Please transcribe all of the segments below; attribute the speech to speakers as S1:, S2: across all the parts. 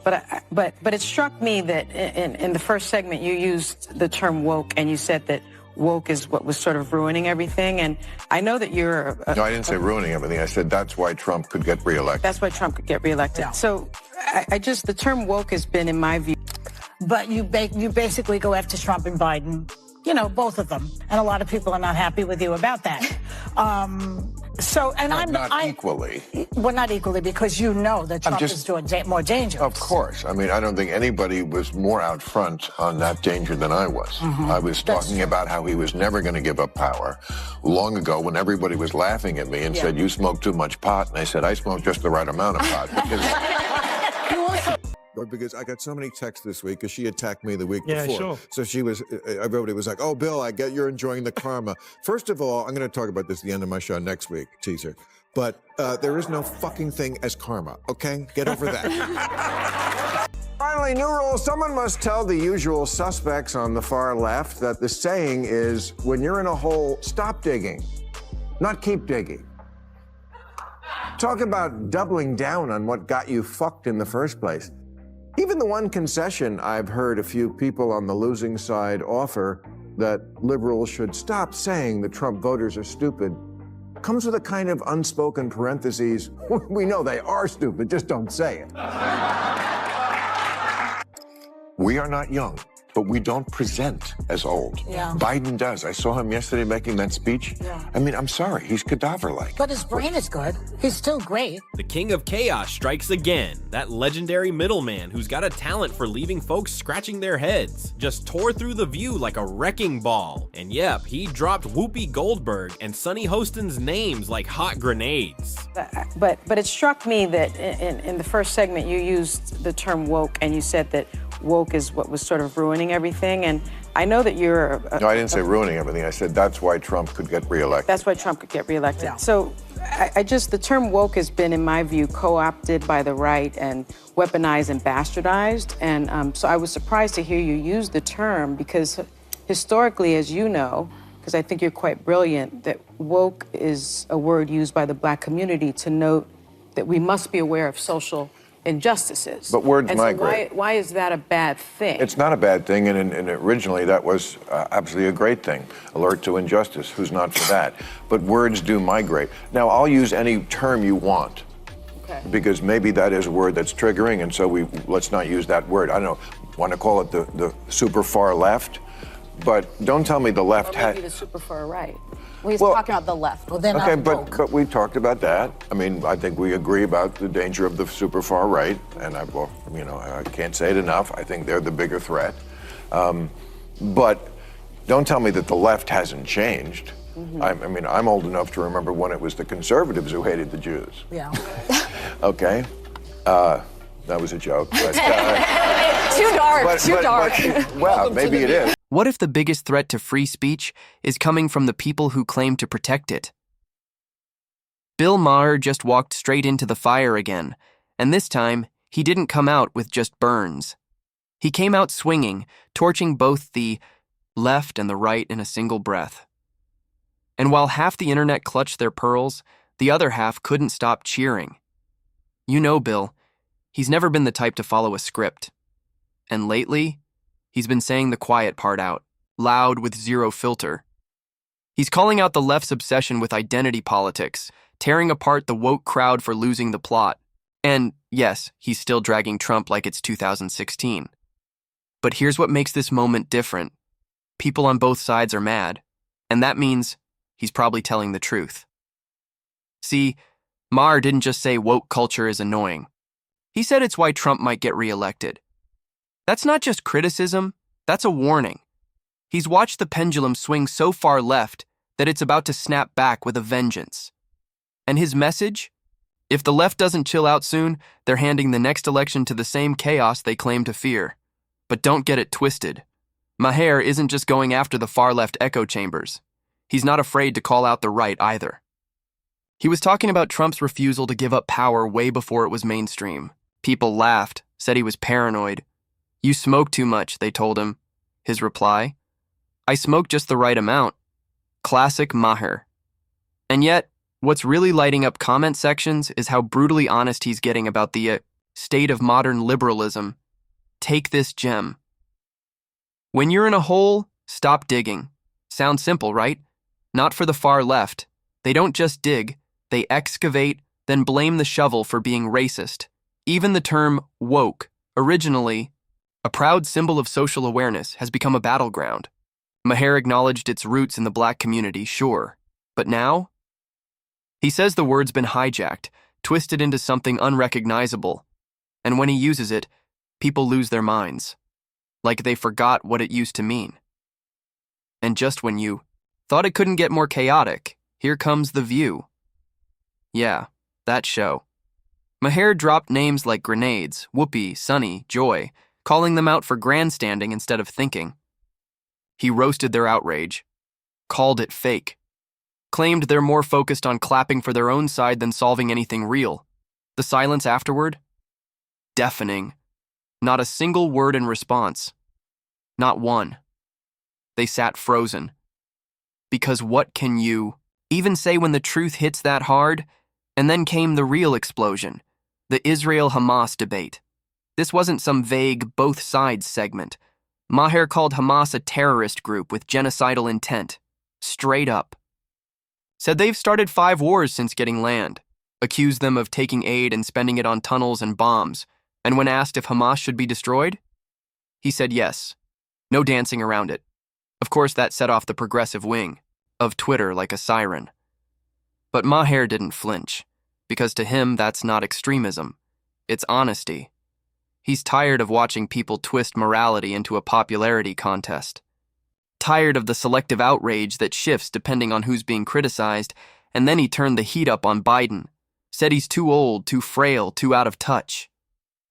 S1: But it struck me that in the first segment you used the term woke, and you said that woke is what was sort of ruining everything. And I know that you're...
S2: No, I didn't say ruining everything. I said that's why Trump could get reelected.
S1: That's why Trump could get reelected. Yeah. So the term woke has been, in my view...
S3: But you basically go after Trump and Biden, you know, both of them. And a lot of people are not happy with you about that.
S2: Not equally.
S3: Well, not equally, because you know that Trump is doing more dangerous.
S2: Of course. I mean, I don't think anybody was more out front on that danger than I was. Mm-hmm. I was talking about how he was never going to give up power long ago when everybody was laughing at me and said, you smoke too much pot. And I said, I smoke just the right amount of pot. Because I got so many texts this week because she attacked me the week before. Sure. So everybody was like, oh, Bill, I get you're enjoying the karma. First of all, I'm going to talk about this at the end of my show next week, teaser. But there is no fucking thing as karma, okay? Get over that. Finally, new rule. Someone must tell the usual suspects on the far left that the saying is, when you're in a hole, stop digging, not keep digging. Talk about doubling down on what got you fucked in the first place. Even the one concession I've heard a few people on the losing side offer, that liberals should stop saying that Trump voters are stupid, comes with a kind of unspoken parentheses. We know they are stupid, just don't say it. We are not young, but we don't present as old.
S3: Yeah.
S2: Biden does. I saw him yesterday making that speech. Yeah. I mean, I'm sorry, he's cadaver-like.
S3: But his brain is good. He's still great.
S4: The king of chaos strikes again. That legendary middleman who's got a talent for leaving folks scratching their heads just tore through the view like a wrecking ball. And yep, he dropped Whoopi Goldberg and Sonny Hostin's names like hot grenades.
S1: But it struck me that in the first segment you used the term woke, and you said that woke is what was sort of ruining everything. And I know that you're...
S2: No, I didn't say ruining everything. I said that's why Trump could get reelected.
S1: That's why Trump could get reelected. Yeah. So the term woke has been, in my view, co-opted by the right and weaponized and bastardized. And so I was surprised to hear you use the term, because historically, as you know, because I think you're quite brilliant, that woke is a word used by the Black community to note that we must be aware of social injustices.
S2: But words migrate.
S1: So why is that a bad thing?
S2: It's not a bad thing, and originally that was absolutely a great thing. Alert to injustice, who's not for that? But words do migrate. Now, I'll use any term you want, because maybe that is a word that's triggering, and so let's not use that word. I don't know, want to call it the super far left? But don't tell me the left
S1: or maybe the super far right.
S5: Well, he's talking about the left. Well, then
S2: okay, but we talked about that. I mean, I think we agree about the danger of the super far right, and I can't say it enough. I think they're the bigger threat. But don't tell me that the left hasn't changed. Mm-hmm. I mean, I'm old enough to remember when it was the conservatives who hated the Jews.
S3: Yeah.
S2: Okay. That was a joke. But,
S5: too dark. Too dark.
S2: Well, maybe it is.
S6: What if the biggest threat to free speech is coming from the people who claim to protect it? Bill Maher just walked straight into the fire again, and this time, he didn't come out with just burns. He came out swinging, torching both the left and the right in a single breath. And while half the internet clutched their pearls, the other half couldn't stop cheering. You know Bill, he's never been the type to follow a script. And lately, he's been saying the quiet part out, loud with zero filter. He's calling out the left's obsession with identity politics, tearing apart the woke crowd for losing the plot. And yes, he's still dragging Trump like it's 2016. But here's what makes this moment different. People on both sides are mad, and that means he's probably telling the truth. See, Maher didn't just say woke culture is annoying. He said it's why Trump might get reelected. That's not just criticism, that's a warning. He's watched the pendulum swing so far left that it's about to snap back with a vengeance. And his message? If the left doesn't chill out soon, they're handing the next election to the same chaos they claim to fear. But don't get it twisted. Maher isn't just going after the far-left echo chambers. He's not afraid to call out the right either. He was talking about Trump's refusal to give up power way before it was mainstream. People laughed, said he was paranoid. You smoke too much, they told him. His reply? I smoke just the right amount. Classic Maher. And yet, what's really lighting up comment sections is how brutally honest he's getting about the State of modern liberalism. Take this gem. When you're in a hole, stop digging. Sounds simple, right? Not for the far left. They don't just dig, they excavate, then blame the shovel for being racist. Even the term woke, originally a proud symbol of social awareness, has become a battleground. Maher acknowledged its roots in the black community, sure. But now? He says the word's been hijacked, twisted into something unrecognizable. And when he uses it, people lose their minds. Like they forgot what it used to mean. And just when you thought it couldn't get more chaotic, here comes The View. Yeah, that show. Maher dropped names like Grenades, Whoopi, Sunny, Joy, calling them out for grandstanding instead of thinking. He roasted their outrage, called it fake, claimed they're more focused on clapping for their own side than solving anything real. The silence afterward? Deafening. Not a single word in response. Not one. They sat frozen. Because what can you even say when the truth hits that hard? And then came the real explosion, the Israel-Hamas debate. This wasn't some vague both sides segment. Maher called Hamas a terrorist group with genocidal intent. Straight up. Said they've started 5 wars since getting land. Accused them of taking aid and spending it on tunnels and bombs. And when asked if Hamas should be destroyed, he said yes. No dancing around it. Of course, that set off the progressive wing of Twitter like a siren. But Maher didn't flinch, because to him that's not extremism. It's honesty. He's tired of watching people twist morality into a popularity contest. Tired of the selective outrage that shifts depending on who's being criticized, and then he turned the heat up on Biden. Said he's too old, too frail, too out of touch.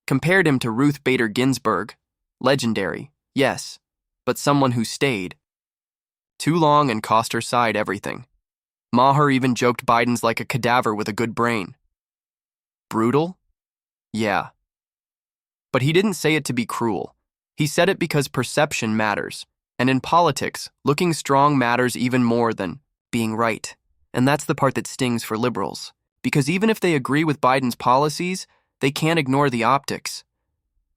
S6: Compared him to Ruth Bader Ginsburg. Legendary, yes, but someone who stayed. Too long and cost her side everything. Maher even joked Biden's like a cadaver with a good brain. Brutal? Yeah. But he didn't say it to be cruel. He said it because perception matters. And in politics, looking strong matters even more than being right. And that's the part that stings for liberals. Because even if they agree with Biden's policies, they can't ignore the optics.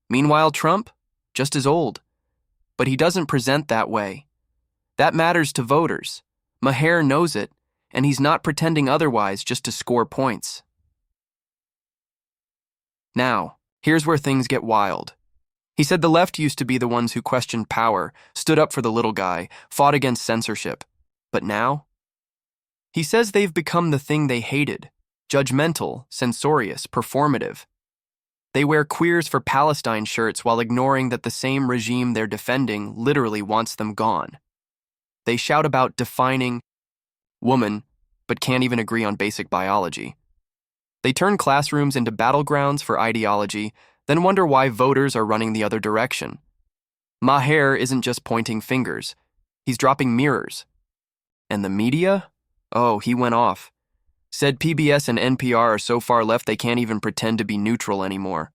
S6: Meanwhile, Trump? Just as old. But he doesn't present that way. That matters to voters. Maher knows it, and he's not pretending otherwise just to score points. Now, here's where things get wild. He said the left used to be the ones who questioned power, stood up for the little guy, fought against censorship. But now? He says they've become the thing they hated. Judgmental, censorious, performative. They wear Queers for Palestine shirts while ignoring that the same regime they're defending literally wants them gone. They shout about defining woman, but can't even agree on basic biology. They turn classrooms into battlegrounds for ideology, then wonder why voters are running the other direction. Maher isn't just pointing fingers. He's dropping mirrors. And the media? Oh, he went off. Said PBS and NPR are so far left they can't even pretend to be neutral anymore.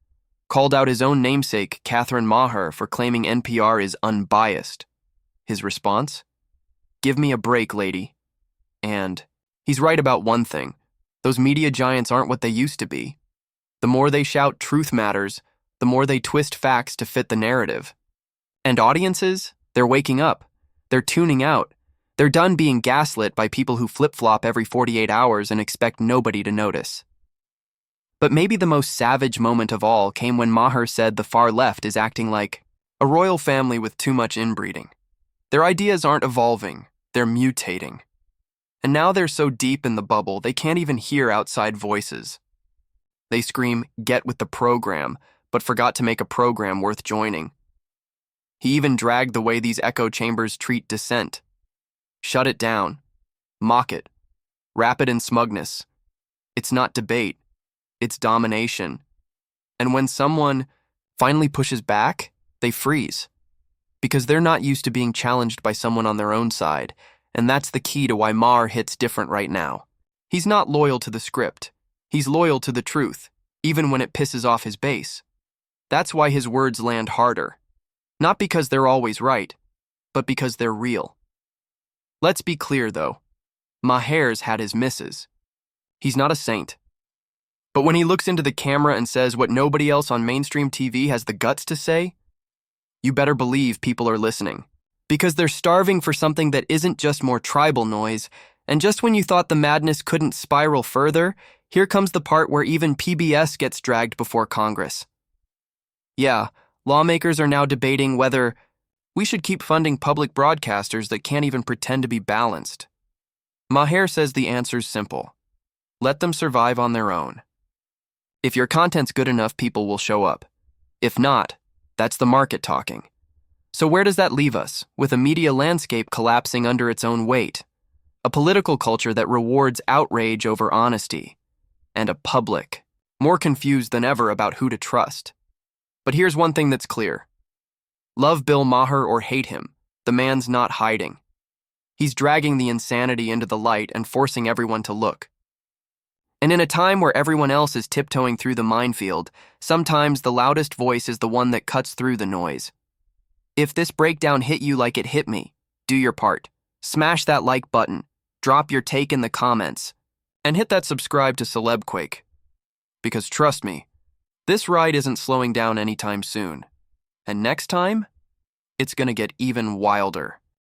S6: Called out his own namesake, Catherine Maher, for claiming NPR is unbiased. His response? Give me a break, lady. And he's right about one thing. Those media giants aren't what they used to be. The more they shout truth matters, the more they twist facts to fit the narrative. And audiences? They're waking up. They're tuning out. They're done being gaslit by people who flip-flop every 48 hours and expect nobody to notice. But maybe the most savage moment of all came when Maher said the far left is acting like a royal family with too much inbreeding. Their ideas aren't evolving, they're mutating. And now they're so deep in the bubble, they can't even hear outside voices. They scream, "Get with the program," but forgot to make a program worth joining. He even dragged the way these echo chambers treat dissent. Shut it down. Mock it. Wrap it in smugness. It's not debate. It's domination. And when someone finally pushes back, they freeze. Because they're not used to being challenged by someone on their own side, and that's the key to why Maher hits different right now. He's not loyal to the script. He's loyal to the truth, even when it pisses off his base. That's why his words land harder. Not because they're always right, but because they're real. Let's be clear, though. Maher's had his misses. He's not a saint. But when he looks into the camera and says what nobody else on mainstream TV has the guts to say, you better believe people are listening. Because they're starving for something that isn't just more tribal noise, and just when you thought the madness couldn't spiral further, here comes the part where even PBS gets dragged before Congress. Yeah, lawmakers are now debating whether we should keep funding public broadcasters that can't even pretend to be balanced. Maher says the answer's simple. Let them survive on their own. If your content's good enough, people will show up. If not, that's the market talking. So where does that leave us, with a media landscape collapsing under its own weight? A political culture that rewards outrage over honesty, and a public more confused than ever about who to trust. But here's one thing that's clear. Love Bill Maher or hate him, the man's not hiding. He's dragging the insanity into the light and forcing everyone to look. And in a time where everyone else is tiptoeing through the minefield, sometimes the loudest voice is the one that cuts through the noise. If this breakdown hit you like it hit me, do your part. Smash that like button, drop your take in the comments, and hit that subscribe to Celebquake. Because trust me, this ride isn't slowing down anytime soon. And next time, it's gonna get even wilder.